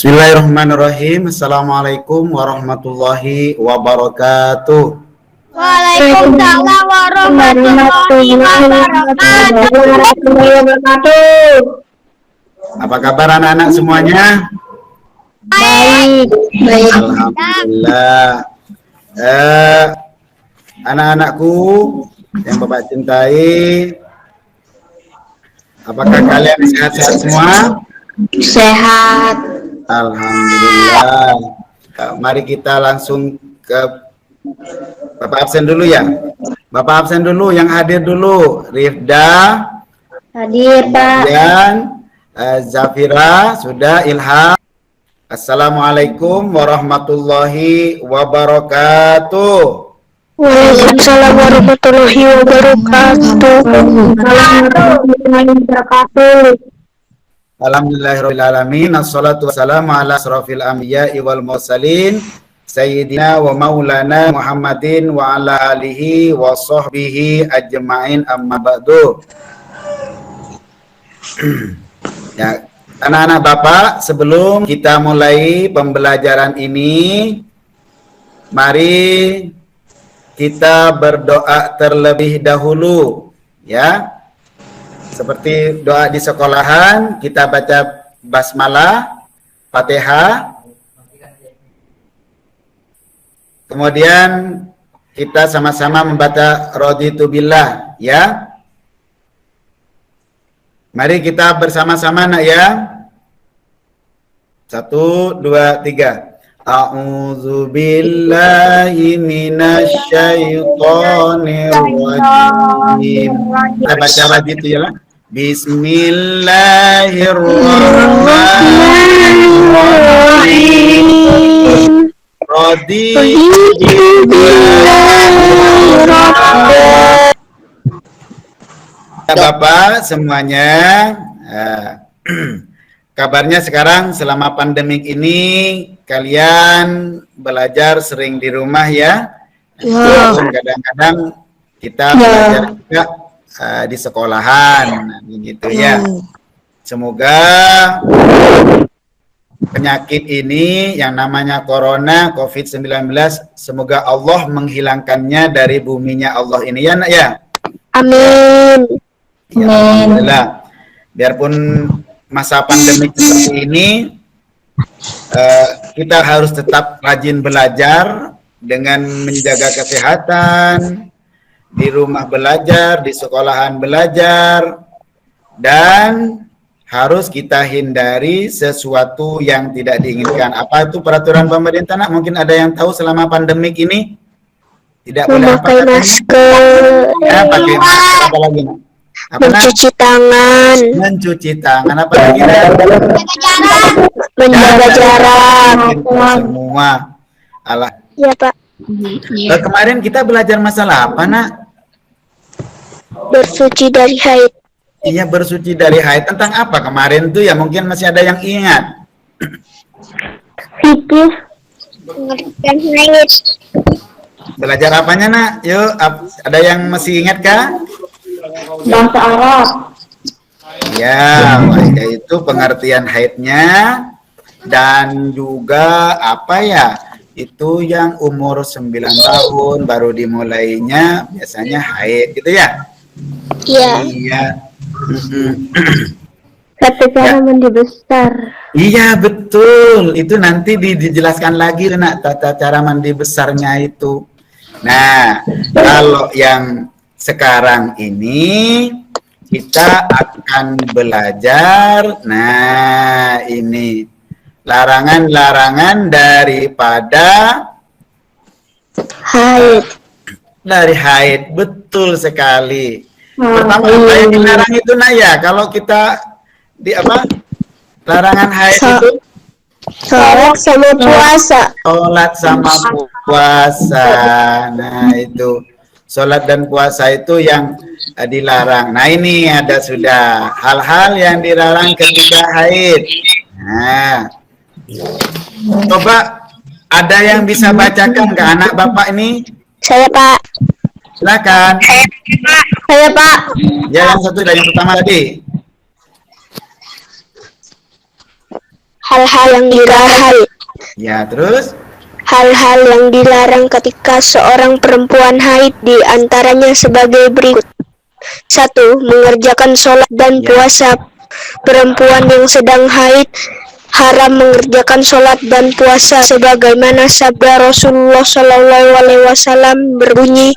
Bismillahirrahmanirrahim. Assalamualaikum warahmatullahi wabarakatuh. Waalaikumsalam warahmatullahi wabarakatuh. Apa kabar anak-anak semuanya? Baik. Alhamdulillah. Anak-anakku yang Bapak cintai, apakah kalian sehat-sehat semua? Sehat. Alhamdulillah. Mari kita langsung ke Bapak absen dulu ya. Bapak absen dulu, yang hadir dulu. Rifda, Hadir, Pak. kemudian Zafira, sudah. Ilham. Assalamualaikum warahmatullahi wabarakatuh. Waalaikumsalam warahmatullahi wabarakatuh. Alhamdulillahirrahmanirrahim. Assalatu wassalamu ala asrafil anbiya'i wal mursalin Sayyidina wa maulana Muhammadin wa ala alihi wa sahbihi ajma'in, amma ba'du. Ya, anak-anak Bapak, sebelum kita mulai pembelajaran ini, mari kita berdoa terlebih dahulu, ya. Seperti doa di sekolahan, kita baca basmalah, Fatihah. Kemudian kita sama-sama membaca raditu billah, ya. Mari kita bersama-sama nak ya. 1, 2, 3. A'udzu billahi minasyaitonir rajim. Kita baca raditu ya. Bismillahirrahmanirrahim. Raditu billahi. Bapak semuanya, kabarnya sekarang selama pandemik ini kalian belajar sering di rumah ya? Kadang-kadang kita belajar juga di sekolahan, gitu ya. Semoga penyakit ini yang namanya corona COVID-19, semoga Allah menghilangkannya dari buminya Allah ini ya nak ya. Amin. Ya, alhamdulillah. Biarpun masa pandemi seperti ini, kita harus tetap rajin belajar dengan menjaga kesehatan, di rumah belajar, di sekolahan belajar, dan harus kita hindari sesuatu yang tidak diinginkan. Apa itu peraturan pemerintah nak? Mungkin ada yang tahu selama pandemik ini? Tidak boleh Memakai masker. Ya, pakai masker, apa lagi nak? Mencuci tangan. Mencuci tangan, apa lagi nak? Menjaga jarak. Semua. Alah. Ya, Pak. Kemarin kita belajar masalah apa nak? Bersuci dari haid. Iya, bersuci dari haid. Tentang apa kemarin tuh ya? Mungkin masih ada yang ingat. Fikih pengertian haid. Belajar apanya nak? Yuk, ada yang masih ingat kah? Bahasa Arab. Ya, yaitu pengertian haidnya, dan juga apa ya? Itu yang umur 9 tahun baru dimulainya biasanya haid gitu ya? Iya. Iya. Kata cara mandi besar. Iya betul, itu nanti dijelaskan lagi nak tata cara mandi besarnya itu. Nah, kalau yang sekarang ini kita akan belajar, nah ini larangan-larangan daripada Haid. dari haid, betul sekali. Pertama apa yang dilarang itu nak ya? Kalau kita di apa? Larangan haid itu Sholat sama puasa. sholat sama puasa. Nah itu sholat dan puasa itu yang dilarang. Nah ini ada sudah hal-hal yang dilarang ketika haid. Nah, coba ada yang bisa bacakan ke anak Bapak ini? Saya, Pak. Silakan. Saya, Pak. Ya, yang satu dan yang pertama tadi. hal-hal yang dilarang. Ya, terus? Hal-hal yang dilarang ketika seorang perempuan haid di antaranya sebagai berikut. 1. Mengerjakan sholat dan puasa. Perempuan yang sedang haid haram mengerjakan sholat dan puasa sebagaimana sabda Rasulullah SAW berbunyi.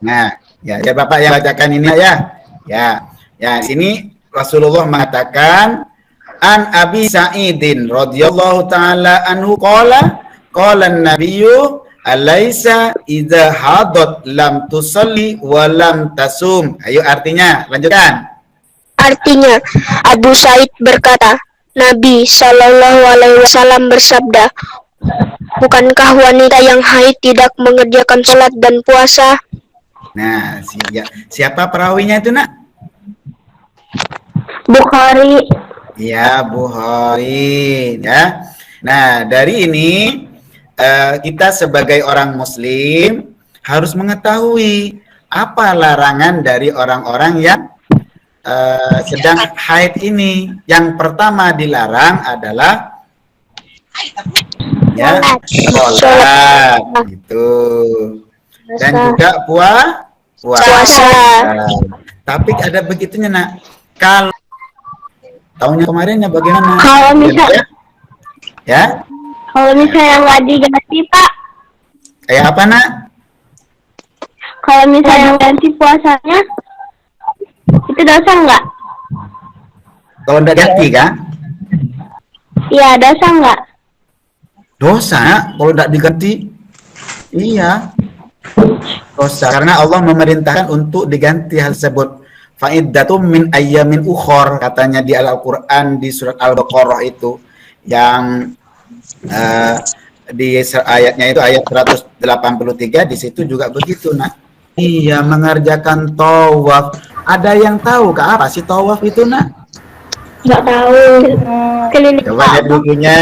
Nah, ya Bapak yang bacakan ini ya. Sini Rasulullah mengatakan an Abi Sa'idin radhiyallahu taala anhu qala an-nabiyyu alaisa idza hadat lam tusalli wa lam tasum. Ayo artinya, lanjutkan. Artinya, Abu Sa'id berkata, Nabi Shallallahu Alaihi Wasallam bersabda, bukankah wanita yang haid tidak mengerjakan sholat dan puasa? Nah, siapa perawinya itu, Nak? Bukhari. Ya, Bukhari. Ya. Nah, dari ini kita sebagai orang Muslim harus mengetahui apa larangan dari orang-orang yang sedang haid ini. Yang pertama dilarang adalah sholat, gitu. Dan juga puasa. Tapi ada begitunya, Nak. Kalau tahunnya kemarinnya bagaimana? Kalau misalnya, kalau misalnya nggak diganti, Pak. Kayak apa, Nak? Kalau misalnya ganti puasanya, itu dosa nggak? Kalau nggak ganti, kan? Iya, dosa nggak? Dosa, kalau nggak diganti. Iya. Dosa, karena Allah memerintahkan untuk diganti hal tersebut. Fa'iddatum min ayyamin ukhor, katanya di Al-Quran di surat Al-Baqarah itu. Yang di ayatnya itu ayat 183, di situ juga begitu, Nak. Iya, mengerjakan tawaf. Ada yang tahu Kak apa sih tawaf itu, Nak? Nggak tahu. Keliling Coba lihat bukunya.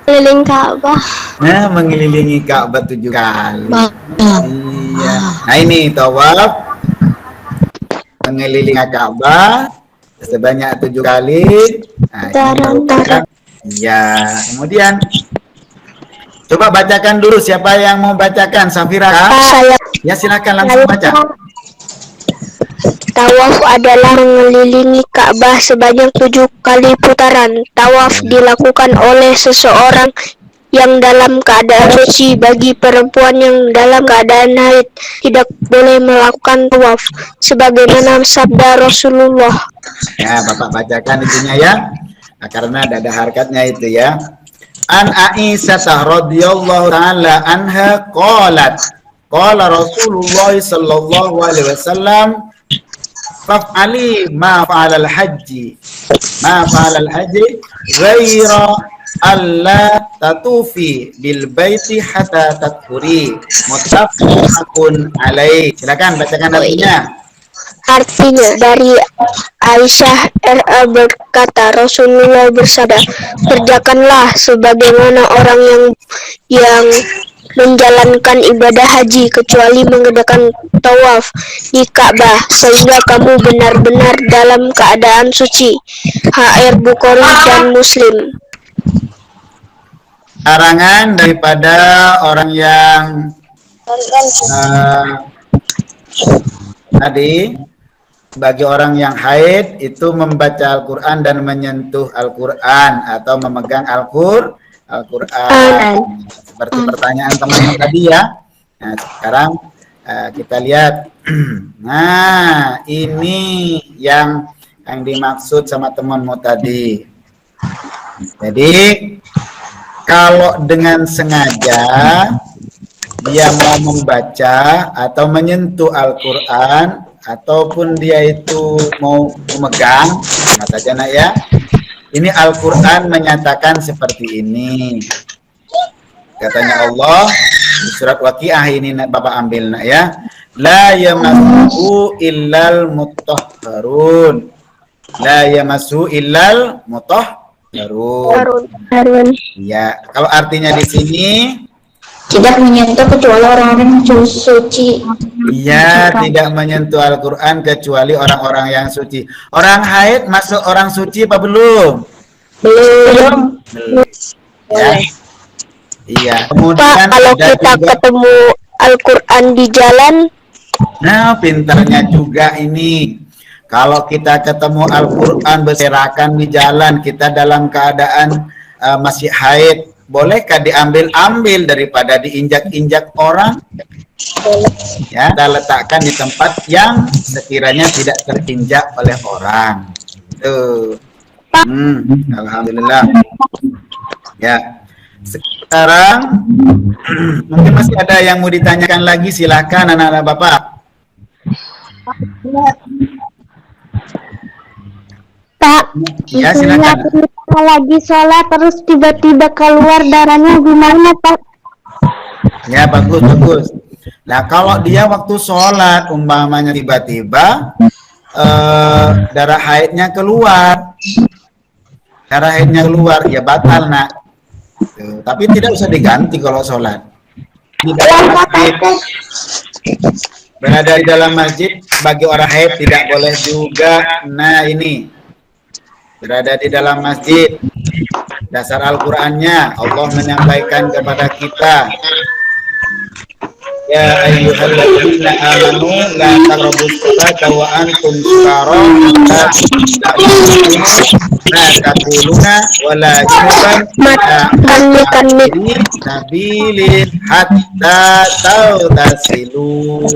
Keliling Ka'bah. Nah, mengelilingi Ka'bah 7 kali. Iya. Nah, ini tawaf mengelilingi Ka'bah sebanyak 7 kali. Nah, ya, kemudian coba bacakan dulu, siapa yang mau bacakan? Safira? Ya, silakan langsung baca. Tawaf adalah mengelilingi Ka'bah sebanyak 7 kali putaran. Tawaf dilakukan oleh seseorang yang dalam keadaan suci. Bagi perempuan yang dalam keadaan haid tidak boleh melakukan tawaf, sebagaimana sabda Rasulullah. Ya, Bapak bacakan itunya ya. Nah, karena ada harkatnya itu ya. An Aisyah radhiyallahu taala anha qalat qala Rasulullah sallallahu alaihi wasallam fa'ali ma fa'alal haji ghaira alla tatufi bil baiti hatta tathuri muttafaqun alaih. Silakan bacakan artinya. Artinya, dari Aisyah RA berkata, Rasulullah bersabda, kerjakanlah sebagaimana orang yang menjalankan ibadah haji kecuali mengerjakan tawaf di Ka'bah, sehingga kamu benar-benar dalam keadaan suci. HR Bukhari dan Muslim. Larangan daripada orang yang tadi, bagi orang yang haid itu membaca Al-Quran dan menyentuh Al-Quran atau memegang Al-Quran. Seperti pertanyaan teman tadi ya. Nah, sekarang kita lihat. Nah, ini yang dimaksud sama temanmu tadi. Jadi, kalau dengan sengaja dia mau membaca atau menyentuh Al-Quran, ataupun dia itu mau memegang, sama saja, Nak ya. Ini Al-Quran menyatakan seperti ini. Katanya Allah di surat Waqiah ini, Nak, Bapak ambil, Nak ya. La yamassuhu illal mutahharun. La yamassuhu illal mutahharun. Ya, kalau artinya di sini tidak menyentuh kecuali orang-orang yang suci. Iya, tidak menyentuh Al-Quran kecuali orang-orang yang suci. Orang haid masuk orang suci apa belum? Belum. Belum. Ya. Boleh. Iya. Pak, Kemudian kalau ada kita juga, ketemu Al-Quran di jalan, nah pintarnya juga ini. Kalau kita ketemu Al-Quran berserakan di jalan, kita dalam keadaan masih haid, bolehkah diambil-ambil daripada diinjak-injak orang? Ya, kita letakkan di tempat yang sekiranya tidak terinjak oleh orang. Tuh. Alhamdulillah. Ya. Sekarang mungkin masih ada yang mau ditanyakan lagi, silakan anak-anak Bapak. Pak, Ya, silakan. kita lagi sholat terus tiba-tiba keluar darahnya gimana, Pak? Ya, bagus, bagus. Nah, kalau dia waktu sholat umpamanya tiba-tiba darah haidnya keluar, ya batal, nak. Tuh, tapi tidak usah diganti kalau sholat. Di dalam masjid, berada di dalam masjid bagi orang haid tidak boleh juga. Nah, ini berada di dalam masjid, dasar Al-Qur'annya Allah menyampaikan kepada kita, ya ayyuhalladzina amanu la taqrabus salata wa antum sukara la taquluna wa la junuban sabilin hatta tautasilu.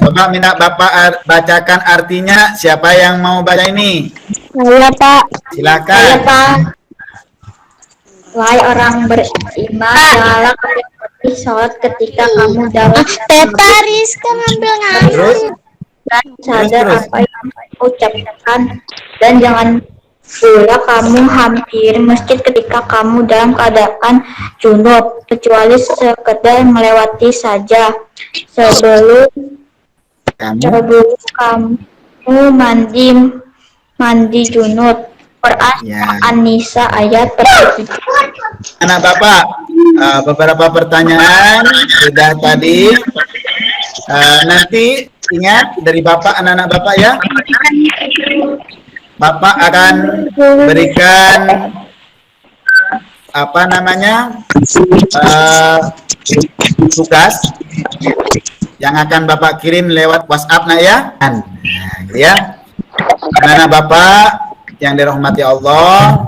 Coba minta Bapak bacakan artinya. Siapa yang mau baca ini? Saya, Pak. Silakan. Saya, Pak. Wahai orang beriman, janganlah kalian berhenti sholat ketika kamu dalam Peta Rizka ngambil Terus? dan sadar Terus. apa yang kamu ucapkan, dan jangan pula kamu hampir masjid ketika kamu dalam keadaan junub, kecuali sekedar melewati saja sebelum kamu mandi junub. Quran Ya. An-Nisa ayat 37. Anak Bapak, beberapa pertanyaan sudah tadi. Nanti ingat dari Bapak, anak-anak Bapak ya. Bapak akan berikan apa namanya tugas yang akan Bapak kirim lewat WhatsApp, nak ya. Nah, gitu ya. Anak-anak Bapak yang dirahmati Allah,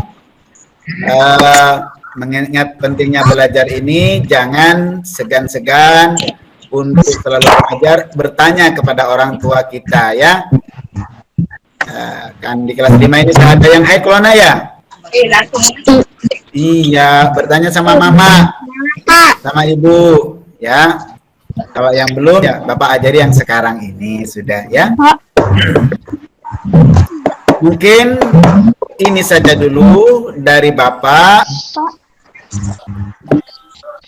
mengingat pentingnya belajar ini, jangan segan-segan untuk selalu belajar, bertanya kepada orang tua kita ya. Kan di kelas 5 ini ada yang haid corona ya? Iya, bertanya sama mama, sama ibu ya. Kalau yang belum ya Bapak ajari yang sekarang ini sudah ya. Mungkin ini saja dulu dari Bapak.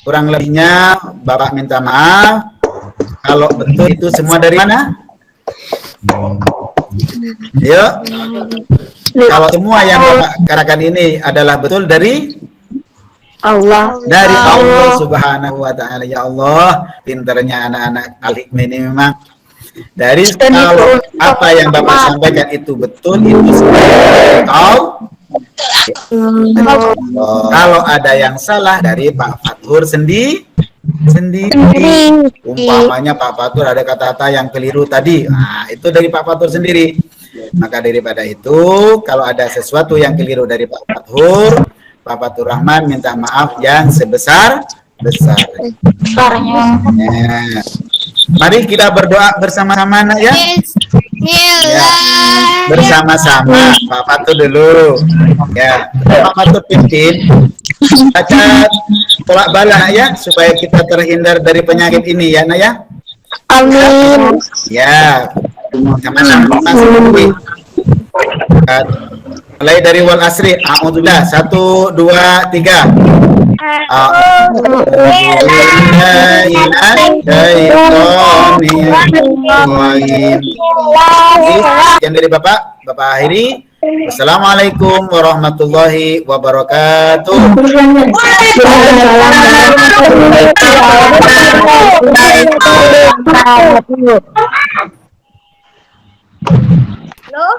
Kurang lebihnya Bapak minta maaf. Kalau betul itu semua dari mana? Yuk. Kalau semua yang Bapak katakan ini adalah betul dari Allah. dari Allah Subhanahu wa taala. Ya Allah, pintarnya anak-anak Al-Hikmah ini memang. Dari kalau apa yang Bapak sampaikan itu betul, itu tahu. Kalau ada yang salah dari Pak Fathur sendiri. Umpamanya Pak Fathur ada kata-kata yang keliru tadi, nah, itu dari Pak Fathur sendiri. Maka daripada itu, kalau ada sesuatu yang keliru dari Pak Fathur Rahman minta maaf yang sebesar-besarnya. Ya. Mari kita berdoa bersama-sama, nak ya. Ya. Bersama-sama, Pak Fathur dulu. Ya, Pak Fathur pimpin. Baca tolak bala, nak ya, supaya kita terhindar dari penyakit ini ya, nak ya. Amin. Ya, sama-sama. Mulai dari wal asri. A'udzubillah. 1, 2, 3. Yang dari Bapak akhiri. Wassalamualaikum warahmatullahi wabarakatuh. Halo.